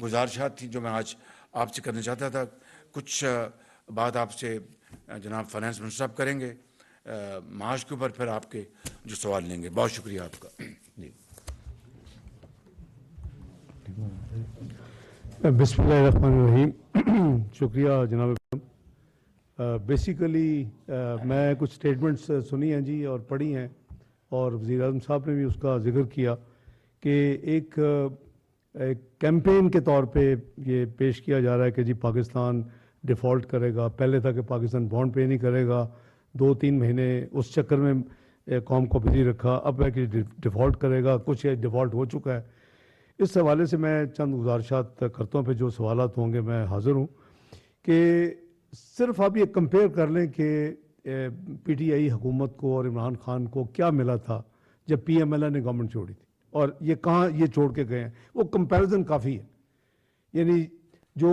گزارشات تھیں جو میں آج آپ سے کرنا چاہتا تھا. کچھ بات آپ سے جناب فائنانس منسٹر صاحب کریں گے معاش کے اوپر، پھر آپ کے جو سوال لیں گے. بہت شکریہ آپ کا. جی بسم اللہ الرحمن الرحیم. شکریہ جناب. بیسیکلی میں کچھ سٹیٹمنٹس سنی ہیں جی اور پڑھی ہیں، اور وزیر اعظم صاحب نے بھی اس کا ذکر کیا کہ ایک کیمپین کے طور پہ یہ پیش کیا جا رہا ہے کہ جی پاکستان ڈیفالٹ کرے گا. پہلے تھا کہ پاکستان بانڈ پے نہیں کرے گا، 2-3 مہینے اس چکر میں قوم کو بزی رکھا. اب ہے کہ ڈیفالٹ کرے گا، کچھ ڈیفالٹ ہو چکا ہے. اس حوالے سے میں چند گزارشات کرتا ہوں، پہ جو سوالات ہوں گے میں حاضر ہوں. کہ صرف آپ یہ کمپیئر کر لیں کہ پی ٹی آئی حکومت کو اور عمران خان کو کیا ملا تھا جب پی ایم ایل اے نے گورنمنٹ چھوڑی تھی، اور یہ کہاں یہ چھوڑ کے گئے ہیں. وہ کمپیریزن کافی ہے. یعنی جو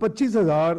25,000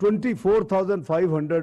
24,500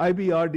IBRD,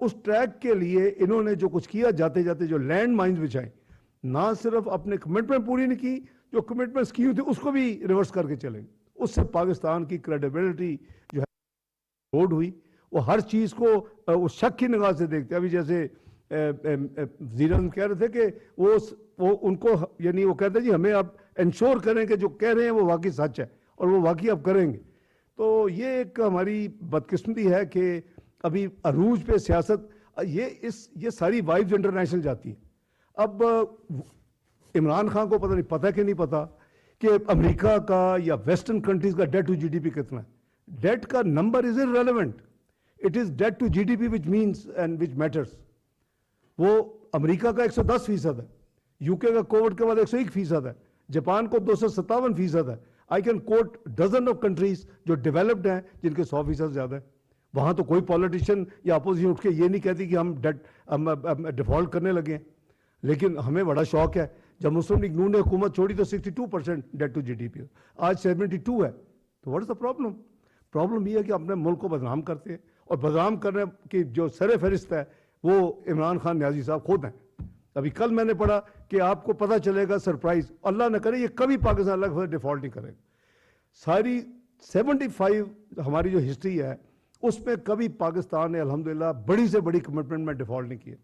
اس ٹریک کے لیے انہوں نے جو کچھ کیا جاتے جاتے جو لینڈ مائنز بچھائیں, نہ صرف اپنے کمٹمنٹ پوری نہیں کی, جو کمٹمنٹس کی ہوئی تھی اس کو بھی ریورس کر کے چلیں. اس سے پاکستان کی کریڈیبلٹی جو ہے روڈ ہوئی. وہ ہر چیز کو وہ شک کی نگاہ سے دیکھتے. ابھی جیسے وزیر اعظم کہہ رہے تھے کہ وہ ان کو یعنی وہ کہتے ہیں جی ہمیں آپ انشور کریں کہ جو کہہ رہے ہیں وہ واقعی سچ ہے, اور وہ واقعی اب کریں گے. تو یہ ایک ہماری بدقسمتی ہے کہ ابھی عروج پہ سیاست, یہ ساری وائبز انٹرنیشنل جاتی ہیں. اب عمران خان کو پتہ نہیں پتہ کہ نہیں پتہ کہ امریکہ کا یا ویسٹرن کنٹریز کا debt to G D P کتنا ہے. ڈیٹ کا number is irrelevant. It is debt to GDP which means and which matters. وہ امریکہ کا 110% ہے, یو کے کا کووڈ کے بعد 101% ہے, جاپان کو 257% ہے. I can quote dozen of countries جو ڈیولپڈ ہیں جن کے 100% زیادہ ہے. وہاں تو کوئی پولیٹیشین یا اپوزیشن اٹھ کے یہ نہیں کہتی کہ ہم ڈیفالٹ کرنے لگے ہیں. لیکن ہمیں بڑا شوق ہے, جب مسلم لیگ نون نے حکومت چھوڑی تو 62% debt to G D P, آج 72 ہے. تو what is the problem? Problem یہ ہے کہ اپنے ملک کو بدنام کرتے ہیں, اور بدنام کرنے کی جو سر فہرست ہے وہ عمران خان نیازی صاحب خود ہیں. ابھی کل میں نے پڑھا کہ آپ کو پتہ چلے گا سرپرائز, اللہ نہ کرے یہ کبھی پاکستان لگ ڈیفالٹ نہیں کرے گا. ساری 75 ہماری جو ہسٹری ہے اس میں کبھی پاکستان نے الحمدللہ بڑی سے بڑی کمٹمنٹ میں ڈیفالٹ نہیں کیے.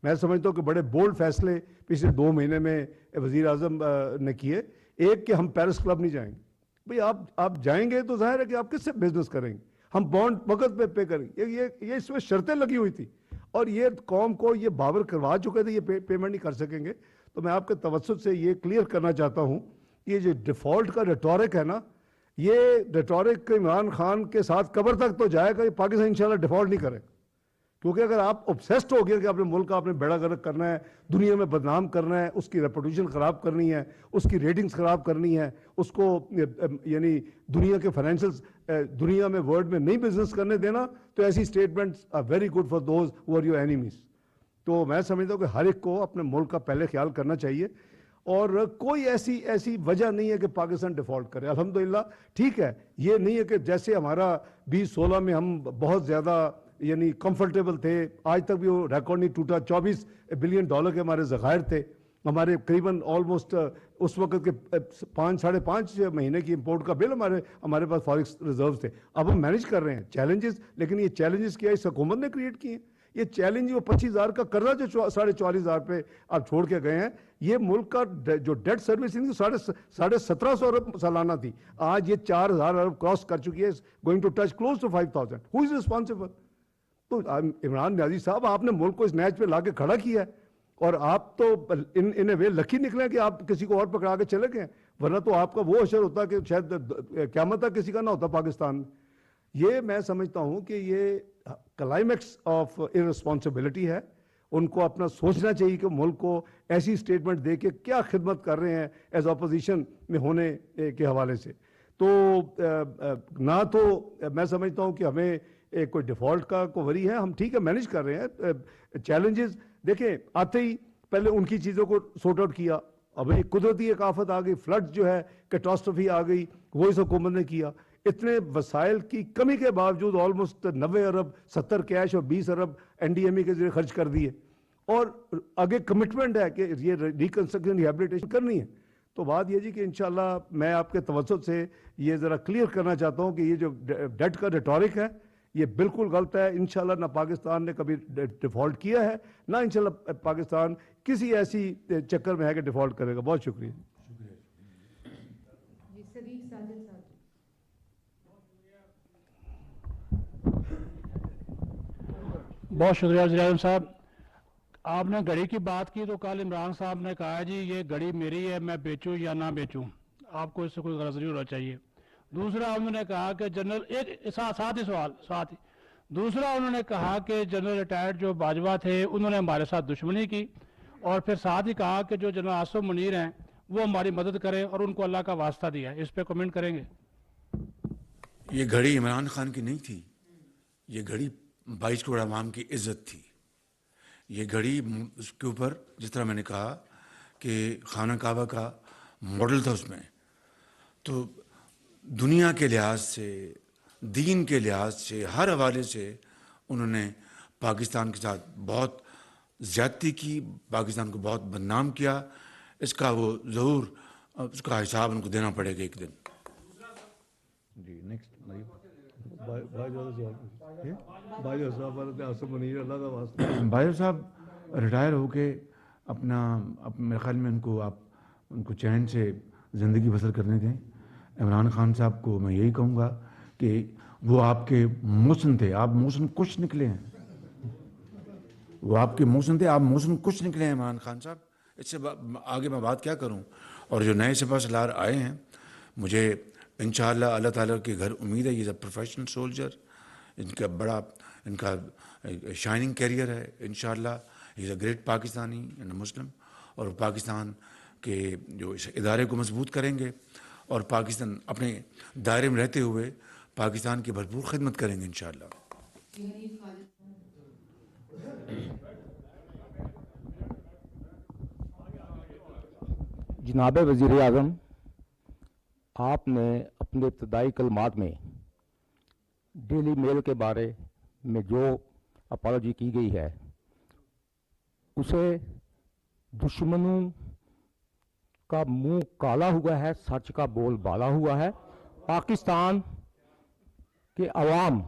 میں سمجھتا ہوں کہ بڑے بولڈ فیصلے پچھلے 2 مہینے میں وزیر اعظم نے کیے. ایک کہ ہم پیرس کلب نہیں جائیں گے. بھئی آپ جائیں گے تو ظاہر ہے کہ آپ کس سے بزنس کریں گے؟ ہم بانڈ وقت پہ کریں گے. یہ اس میں شرطیں لگی ہوئی تھی, اور یہ قوم کو یہ باور کروا چکے تھے, یہ پیمنٹ نہیں کر سکیں گے. تو میں آپ کے توسط سے یہ کلیئر کرنا چاہتا ہوں کہ یہ جو ڈیفالٹ کا ریٹورک ہے نا, یہ ریٹورک عمران خان کے ساتھ قبر تک تو جائے گا, یہ پاکستان انشاءاللہ ڈیفالٹ نہیں کرے گا. کیونکہ اگر آپ اوبسیسڈ ہو گیا کہ اپنے ملک کا آپ نے بیڑا غرق کرنا ہے, دنیا میں بدنام کرنا ہے, اس کی ریپوٹیشن خراب کرنی ہے, اس کی ریٹنگز خراب کرنی ہے, اس کو یعنی دنیا کے فائنینشلز دنیا میں ورلڈ میں نہیں بزنس کرنے دینا, تو ایسی statements are very good for those who are your enemies. تو میں سمجھتا ہوں کہ ہر ایک کو اپنے ملک کا پہلے خیال کرنا چاہیے, اور کوئی ایسی وجہ نہیں ہے کہ پاکستان ڈیفالٹ کرے. الحمدللہ ٹھیک ہے, یہ نہیں ہے کہ جیسے ہمارا 2016 میں ہم بہت زیادہ یعنی کمفرٹیبل تھے, آج تک بھی وہ ریکارڈ نہیں ٹوٹا. $24 بلین کے ہمارے ذخائر تھے, ہمارے قریباً آلموسٹ اس وقت کے 5.5 مہینے کی امپورٹ کا بل ہمارے پاس فارکس ریزروز تھے. اب ہم مینیج کر رہے ہیں چیلنجز, لیکن یہ چیلنجز کیا اس حکومت نے کریٹ کیے ہیں. یہ چیلنج وہ 25,000 کا قرضہ جو 44,000 پہ آپ چھوڑ کے گئے ہیں, یہ ملک کا جو ڈیٹ سروسنگ 1750 ارب سالانہ تھی, آج یہ 4,000 ارب کراس کر چکی ہے, going to touch close to 5,000. Who is responsible? تو عمران نیازی صاحب, آپ نے ملک کو اس نیچ پہ لا کے کھڑا کیا ہے, اور آپ تو ان اے وے لکی نکلے کہ آپ کسی کو اور پکڑا کے چلے گئے, ورنہ تو آپ کا وہ اشر ہوتا کہ شاید قیامت تک کسی کا نہ ہوتا پاکستان میں. یہ میں سمجھتا ہوں کہ یہ کلائمیکس آف ارسپانسبلٹی ہے. ان کو اپنا سوچنا چاہیے کہ ملک کو ایسی اسٹیٹمنٹ دے کے کیا خدمت کر رہے ہیں ایز اپوزیشن میں ہونے کے حوالے سے. تو نہ تو میں سمجھتا ہوں کہ ہمیں کوئی ڈیفالٹ کا کوئی وری ہے, ہم ٹھیک ہے مینیج کر رہے ہیں. چیلنجز دیکھیں آتے ہی پہلے ان کی چیزوں کو سورٹ آؤٹ کیا, اب ایک قدرتی ایک آفت آ گئی, فلڈ جو ہے کیٹاسٹرفی آ گئی, وہ اس حکومت نے کیا. اتنے وسائل کی کمی کے باوجود آلموسٹ 90 ارب 70 کیش اور 20 ارب این ڈی ایم ای کے ذریعے خرچ کر دیے, اور آگے کمٹمنٹ ہے کہ یہ ریکنسٹرکشن ریہیبلیٹیشن کرنی ہے. تو بات یہ جی کہ انشاءاللہ میں آپ کے توسط سے یہ ذرا کلیئر کرنا چاہتا ہوں کہ یہ جو ڈیٹ کا ریٹورک ہے یہ بالکل غلط ہے. انشاءاللہ نہ پاکستان نے کبھی ڈیفالٹ کیا ہے, نہ انشاءاللہ پاکستان کسی ایسی چکر میں ہے کہ ڈیفالٹ کرے گا. بہت شکریہ. بہت شکریہ وزیر اعظم صاحب. آپ نے گھڑی کی بات کی تو کل عمران صاحب نے کہا جی یہ گھڑی میری ہے, میں بیچوں یا نہ بیچوں, آپ کو اس سے کوئی غرض نہیں ہونا چاہیے. دوسرا انہوں نے کہا کہ جنرل ساتھ ہی دوسرا انہوں نے کہا کہ جنرل ریٹائرڈ جو باجوہ تھے انہوں نے ہمارے ساتھ دشمنی کی, اور پھر ساتھ ہی کہا کہ جو جنرل آصف منیر ہیں وہ ہماری مدد کریں اور ان کو اللہ کا واسطہ دیا. اس پہ کمنٹ کریں گے؟ یہ گھڑی عمران خان کی نہیں تھی, یہ گھڑی 22 کروڑ عوام کی عزت تھی. یہ گھڑی اس کے اوپر جس طرح میں نے کہا کہ خانہ کعبہ کا ماڈل تھا, اس میں تو دنیا کے لحاظ سے, دین کے لحاظ سے, ہر حوالے سے انہوں نے پاکستان کے ساتھ بہت زیادتی کی, پاکستان کو بہت بدنام کیا, اس کا وہ ضرور اس کا حساب ان کو دینا پڑے گا ایک دن. جی نیکسٹ بھائی صاحب ریٹائر ہو کے اپنا میرے خیال میں ان کو چین سے زندگی بسر کرنے دیں. عمران خان صاحب کو میں یہی کہوں گا کہ وہ آپ کے محسن تھے, آپ محسن کچھ نکلے ہیں. وہ آپ کے محسن تھے, آپ محسن کچھ نکلے ہیں عمران خان صاحب. اس سے آگے میں بات کیا کروں. اور جو نئے سپہ سالار آئے ہیں, مجھے انشاءاللہ اللہ تعالیٰ کے گھر امید ہے, یہ اے پروفیشنل سولجر, ان کا شائننگ کیریئر ہے انشاءاللہ. He is a great Pakistani and Muslim, اور پاکستان کے جو اس ادارے کو مضبوط کریں گے, اور پاکستان اپنے دائرے میں رہتے ہوئے پاکستان کی بھرپور خدمت کریں گے انشاءاللہ. جناب وزیر اعظم, آپ نے اپنے ابتدائی کلمات میں ڈیلی میل کے بارے میں جو اپالوجی کی گئی ہے اسے دشمنوں کا منہ کالا ہوا ہے, سچ کا بول بالا ہوا ہے. پاکستان کے عوام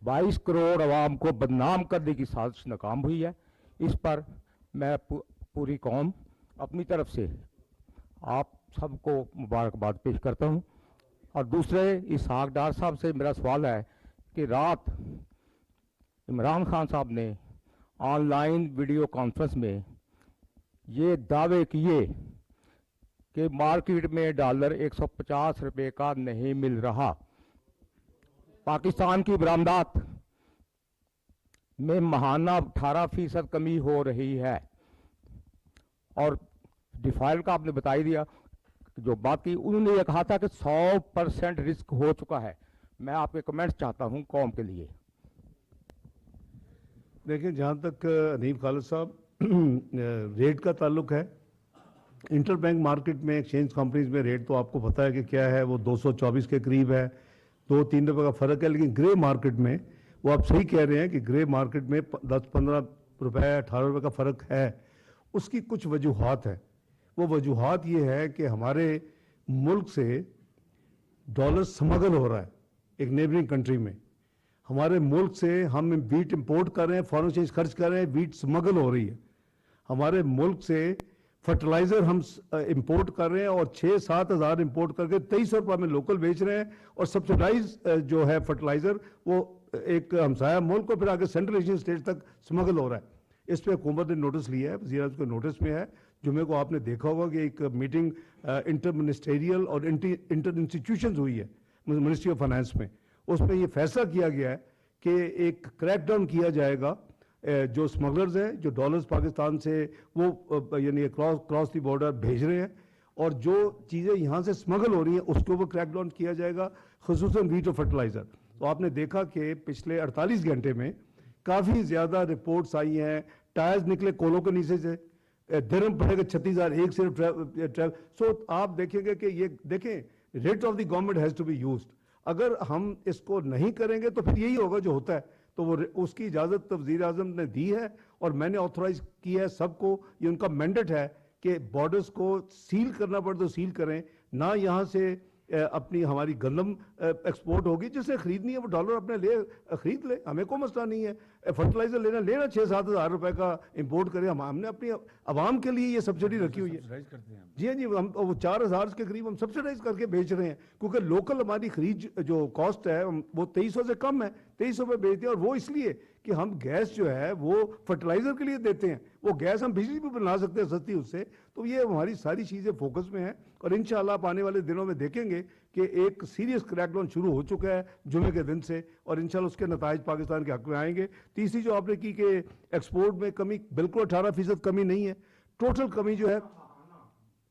22 کروڑ عوام کو بدنام کرنے کی سازش ناکام ہوئی ہے. اس پر میں پوری قوم اپنی طرف سے آپ سب کو مبارکباد پیش کرتا ہوں. اور دوسرے اسحاق ڈار صاحب سے میرا سوال ہے کہ رات عمران خان صاحب نے آن لائن ویڈیو کانفرنس میں یہ دعوے کیے کہ مارکیٹ میں ڈالر 150 روپے کا نہیں مل رہا, پاکستان کی برآمدات میں ماہانہ 18% کمی ہو رہی ہے, اور ڈیفالٹ کا آپ نے بتا ہی دیا. جو بات کی انہوں نے یہ کہا تھا کہ 100% رسک ہو چکا ہے. میں آپ کے کمنٹس چاہتا ہوں قوم کے لیے. دیکھیں, جہاں تک حنیف خالد صاحب ریٹ کا تعلق ہے, انٹر بینک مارکیٹ میں ایکسچینج کمپنیز میں ریٹ تو آپ کو پتہ ہے کہ کیا ہے, وہ 224 کے قریب ہے, 2-3 روپے کا فرق ہے. لیکن گرے مارکیٹ میں وہ آپ صحیح کہہ رہے ہیں کہ گرے مارکیٹ میں 10-15 روپے 18 روپے کا فرق ہے. اس کی کچھ وجوہات ہیں. وہ وجوہات یہ ہے کہ ہمارے ملک سے ڈالر سمگل ہو رہا ہے ایک نیبرنگ کنٹری میں. ہمارے ملک سے ہم ویٹ امپورٹ کر رہے ہیں, فارن ایکسچینج خرچ کر رہے ہیں, ویٹ سمگل ہو رہی ہے. ہمارے ملک سے فرٹیلائزر ہم امپورٹ کر رہے ہیں, اور 6-7 ہزار امپورٹ کر کے 2300 روپے میں لوکل بیچ رہے ہیں, اور سبسڈائز جو ہے فرٹیلائزر وہ ایک ہمسایہ ملک کو پھر آگے سینٹرل ایشین اسٹیٹ تک سمگل ہو رہا ہے. اس پہ حکومت نے نوٹس لیا ہے, وزیر اعظم کے نوٹس میں ہے. جمعے کو آپ نے دیکھا ہوگا کہ ایک میٹنگ انٹر منسٹریل اور انٹر انسٹیٹیوشنز ہوئی ہے منسٹری آف فائنانس میں. اس میں یہ فیصلہ کیا گیا ہے کہ ایک کریک ڈاؤن کیا جائے گا جو اسمگلرز ہیں, جو ڈالرز پاکستان سے وہ یعنی کراس دی بارڈر بھیج رہے ہیں, اور جو چیزیں یہاں سے اسمگل ہو رہی ہیں اس کے اوپر کریک ڈاؤن کیا جائے گا, خصوصاً ویٹ اور فرٹیلائزر. تو آپ نے دیکھا کہ پچھلے 48 گھنٹے میں کافی زیادہ رپورٹس آئی ہیں, ٹائرز نکلے کولوں کے نیچے سے, درہم پڑے گا 36,000 ایک صرف. سو آپ دیکھیں گے کہ یہ دیکھیں rate of the government has to be used. اگر ہم اس کو نہیں کریں گے تو پھر یہی ہوگا جو ہوتا ہے. تو وہ اس کی اجازت وزیر اعظم نے دی ہے, اور میں نے آتھورائز کیا ہے سب کو. یہ ان کا مینڈیٹ ہے کہ بارڈرز کو سیل کرنا پڑے تو سیل کریں, نہ یہاں سے اپنی ہماری گندم ایکسپورٹ ہوگی. جس نے خریدنی ہے وہ ڈالر اپنے لے خرید لے, ہمیں کوئی مسئلہ نہیں ہے. فرٹیلائزر لینا 6-7 ہزار روپے کا امپورٹ کریں. ہم نے اپنی عوام کے لیے یہ سبسڈی رکھی ہوئی ہے. جی ہاں جی, ہم وہ 4,000 کے قریب ہم سبسڈائز کر کے بیچ رہے ہیں, کیونکہ لوکل ہماری خرید جو کاسٹ ہے وہ 2300 سے کم ہے, 2300 پہ بیچتے ہیں. اور وہ اس لیے کہ ہم گیس جو ہے وہ فرٹیلائزر کے لیے دیتے ہیں, وہ گیس ہم بجلی بھی بنا سکتے ہیں سستی اس سے. تو یہ ہماری ساری چیزیں فوکس میں ہیں, اور انشاءاللہ آپ آنے والے دنوں میں دیکھیں گے کہ ایک سیریس کریک ڈاؤن شروع ہو چکا ہے جمعے کے دن سے, اور انشاءاللہ اس کے نتائج پاکستان کے حق میں آئیں گے. تیسری جو آپ نے کی کہ ایکسپورٹ میں کمی, بالکل 18% کمی نہیں ہے. ٹوٹل کمی جو ہے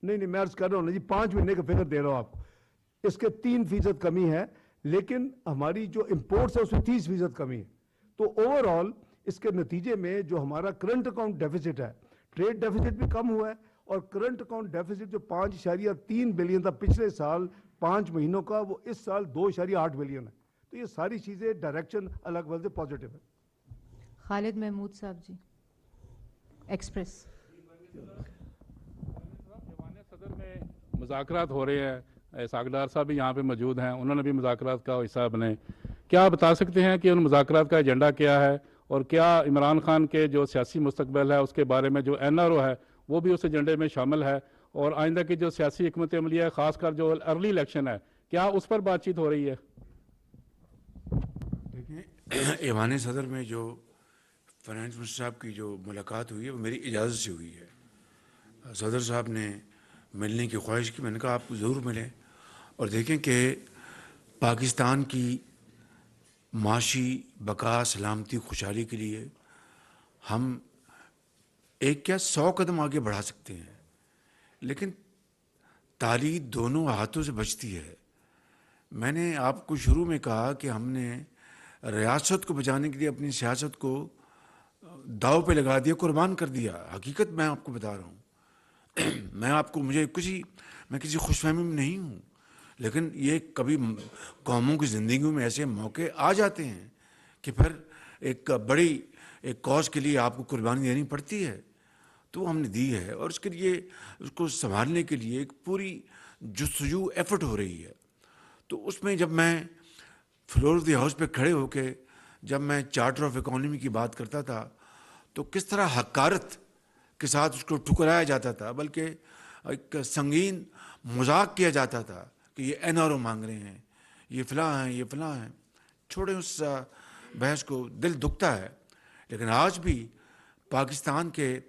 نہیں میں عرض کر رہا ہوں نا جی, 5 مہینے کا فگر دے رہا ہوں آپ کو, اس کے 3% کمی ہے. لیکن ہماری جو امپورٹس ہے اس میں 30% کمی ہے. تو اوور آل اس کے نتیجے میں جو ہمارا کرنٹ اکاؤنٹ ڈیفیسٹ ہے, ٹریڈ ڈیفیسٹ بھی کم ہوا ہے, اور کرنٹ اکاؤنٹ ڈیفیسٹ جو 5.3 بلین تھا پچھلے سال 5 مہینوں کا, وہ اس سال 2.8 بلین ہے. تو یہ ساری چیزیں ڈائریکشن الگ وجہ سے پازیٹیو ہے. خالد محمود صاحب جی ایکسپریس. ایوان صدر میں مذاکرات ہو رہے ہیں, اسحاق ڈار صاحب بھی یہاں پہ موجود ہیں, انہوں نے بھی مذاکرات کا حصہ بنے. کیا آپ بتا سکتے ہیں کہ ان مذاکرات کا ایجنڈا کیا ہے, اور کیا عمران خان کے جو سیاسی مستقبل ہے اس کے بارے میں جو NRO ہے وہ بھی اس ایجنڈے میں شامل ہے, اور آئندہ کی جو سیاسی حکمت عملی ہے خاص کر جو ارلی الیکشن ہے کیا اس پر بات چیت ہو رہی ہے؟ دیکھیں, ایوان صدر میں جو فائنانس منسٹر صاحب کی جو ملاقات ہوئی ہے وہ میری اجازت سے ہوئی ہے. صدر صاحب نے ملنے کی خواہش کی, میں نے کہا آپ ضرور ملیں اور دیکھیں کہ پاکستان کی معاشی بقا, سلامتی, خوشحالی کے لیے ہم ایک کیا 100 قدم آگے بڑھا سکتے ہیں, لیکن تالی دونوں ہاتھوں سے بچتی ہے. میں نے آپ کو شروع میں کہا کہ ہم نے ریاست کو بچانے کے لیے اپنی سیاست کو داؤ پہ لگا دیا, قربان کر دیا. حقیقت میں آپ کو بتا رہا ہوں. میں آپ کو میں کسی خوش فہمی میں نہیں ہوں, لیکن یہ کبھی قوموں کی زندگیوں میں ایسے موقع آ جاتے ہیں کہ پھر ایک بڑی کاز کے لیے آپ کو قربانی دینی پڑتی ہے, تو ہم نے دی ہے. اور اس کے لیے اس کو سنبھالنے کے لیے ایک پوری جستجو ایفرٹ ہو رہی ہے. تو اس میں جب میں فلور آف دی ہاؤس پہ کھڑے ہو کے جب میں چارٹر آف اکانومی کی بات کرتا تھا تو کس طرح حقارت کے ساتھ اس کو ٹھکرایا جاتا تھا, بلکہ ایک سنگین مذاق کیا جاتا تھا کہ یہ NRO مانگ رہے ہیں, یہ فلاں ہیں, یہ فلاں ہیں. چھوڑیں اس بحث کو, دل دکھتا ہے. لیکن آج بھی پاکستان کے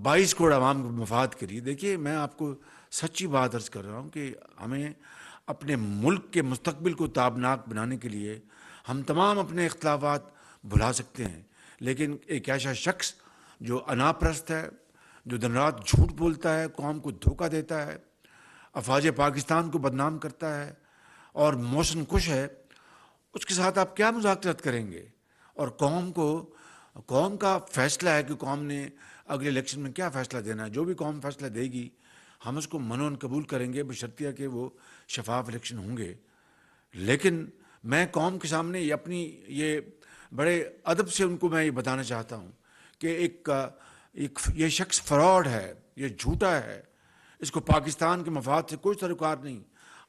22 کروڑ عوام کے مفاد کے لیے, دیکھیے میں آپ کو سچی بات عرض کر رہا ہوں کہ ہمیں اپنے ملک کے مستقبل کو تابناک بنانے کے لیے ہم تمام اپنے اختلافات بھلا سکتے ہیں, لیکن ایک ایسا شخص جو انا پرست ہے, جو دن رات جھوٹ بولتا ہے, قوم کو دھوکہ دیتا ہے, افواج پاکستان کو بدنام کرتا ہے اور موشن کش ہے, اس کے ساتھ آپ کیا مذاکرات کریں گے؟ اور قوم کا فیصلہ ہے کہ قوم نے اگلے الیکشن میں کیا فیصلہ دینا ہے. جو بھی قوم فیصلہ دے گی ہم اس کو منون قبول کریں گے, بشرطیہ کہ وہ شفاف الیکشن ہوں گے. لیکن میں قوم کے سامنے یہ بڑے ادب سے ان کو میں یہ بتانا چاہتا ہوں کہ یہ شخص فراڈ ہے, یہ جھوٹا ہے, اس کو پاکستان کے مفاد سے کوئی تعلقات نہیں,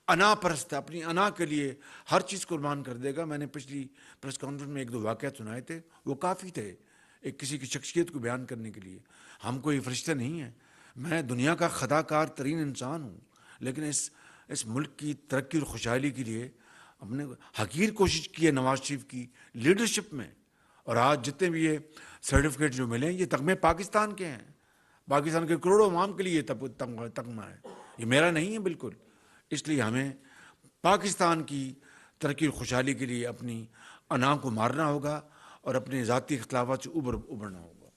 انا پرست ہے, اپنی انا کے لیے ہر چیز قربان کر دے گا. میں نے پچھلی پریس کانفرنس میں 1-2 واقعات سنائے تھے, وہ کافی تھے ایک کسی کی شخصیت کو بیان کرنے کے لیے. ہم کوئی فرشتے نہیں ہیں, میں دنیا کا خطا کار ترین انسان ہوں, لیکن اس ملک کی ترقی اور خوشحالی کے لیے ہم نے حقیر کوشش کی ہے نواز شریف کی لیڈرشپ میں. اور آج جتنے بھی یہ سرٹیفکیٹ جو ملے ہیں یہ تمغے پاکستان کے ہیں, پاکستان کے کروڑوں عوام کے لیے یہ تمغہ ہے, یہ میرا نہیں ہے بالکل. اس لیے ہمیں پاکستان کی ترقی اور خوشحالی کے لیے اپنی انا کو مارنا ہوگا اور اپنے ذاتی اختلافات سے ابھرنا ہوگا.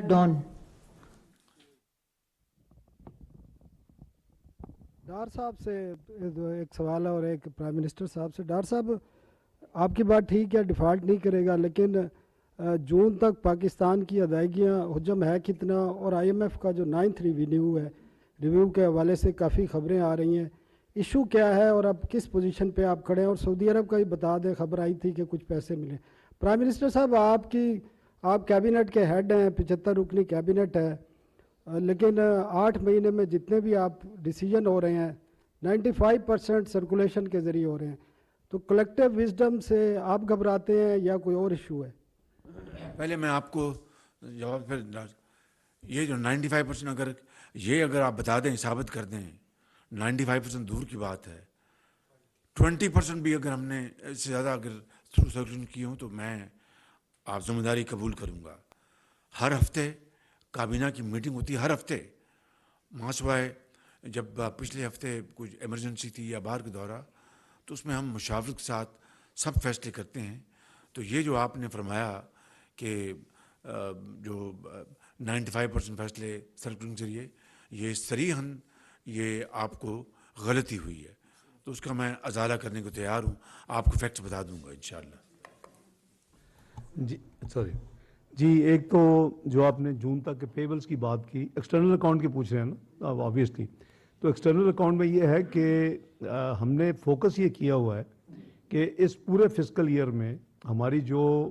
ڈان. ڈار صاحب سے ایک سوال ہے اور ایک پرائم منسٹر صاحب سے. ڈار صاحب آپ کی بات ٹھیک ہے, ڈیفالٹ نہیں کرے گا, لیکن جون تک پاکستان کی ادائیگیاں حجم ہے کتنا, اور IMF کا جو 9th ریویو ہے, ریویو کے حوالے سے کافی خبریں آ رہی ہیں, ایشو کیا ہے اور اب کس پوزیشن پہ آپ کھڑے ہیں؟ اور سعودی عرب کا ہی بتا دیں, خبر آئی تھی کہ کچھ پیسے ملے. پرائم منسٹر صاحب آپ کیبنٹ کے ہیڈ ہیں, 75 رکنی کیبنٹ ہے, لیکن 8 مہینے میں جتنے بھی آپ ڈیسیجن ہو رہے ہیں 95% سرکولیشن کے ذریعے ہو رہے ہیں, تو کلیکٹیو وزڈم سے آپ گھبراتے ہیں یا کوئی اور ایشو ہے؟ پہلے میں آپ کو جواب پھر یہ جو 95% اگر آپ بتا دیں, ثابت کر دیں, 95% دور کی بات ہے. 20% بھی اگر ہم نے اس سے زیادہ اگر تھرو سرکولیشن کی ہوں تو میں آپ ذمہ داری قبول کروں گا. ہر ہفتے کابینہ کی میٹنگ ہوتی ہے, ہر ہفتے, سوائے جب پچھلے ہفتے کچھ ایمرجنسی تھی یا باہر کا دورہ, تو اس میں ہم مشاورت کے ساتھ سب فیصلے کرتے ہیں. تو یہ جو آپ نے فرمایا کہ جو 95% فیصلے سرکولیشن کے ذریعے, یہ صریحاً یہ آپ کو غلطی ہوئی ہے, تو اس کا میں ازالہ کرنے کو تیار ہوں, آپ کو فیکٹس بتا دوں گا انشاءاللہ. جی ایک تو جو آپ نے جون تک کے پیبلز کی بات کی, ایکسٹرنل اکاؤنٹ کی پوچھ رہے ہیں نا آبویسلی, تو ایکسٹرنل اکاؤنٹ میں یہ ہے کہ ہم نے فوکس یہ کیا ہوا ہے کہ اس پورے فسکل ایئر میں ہماری جو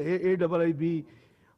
AIIB,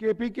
KPK,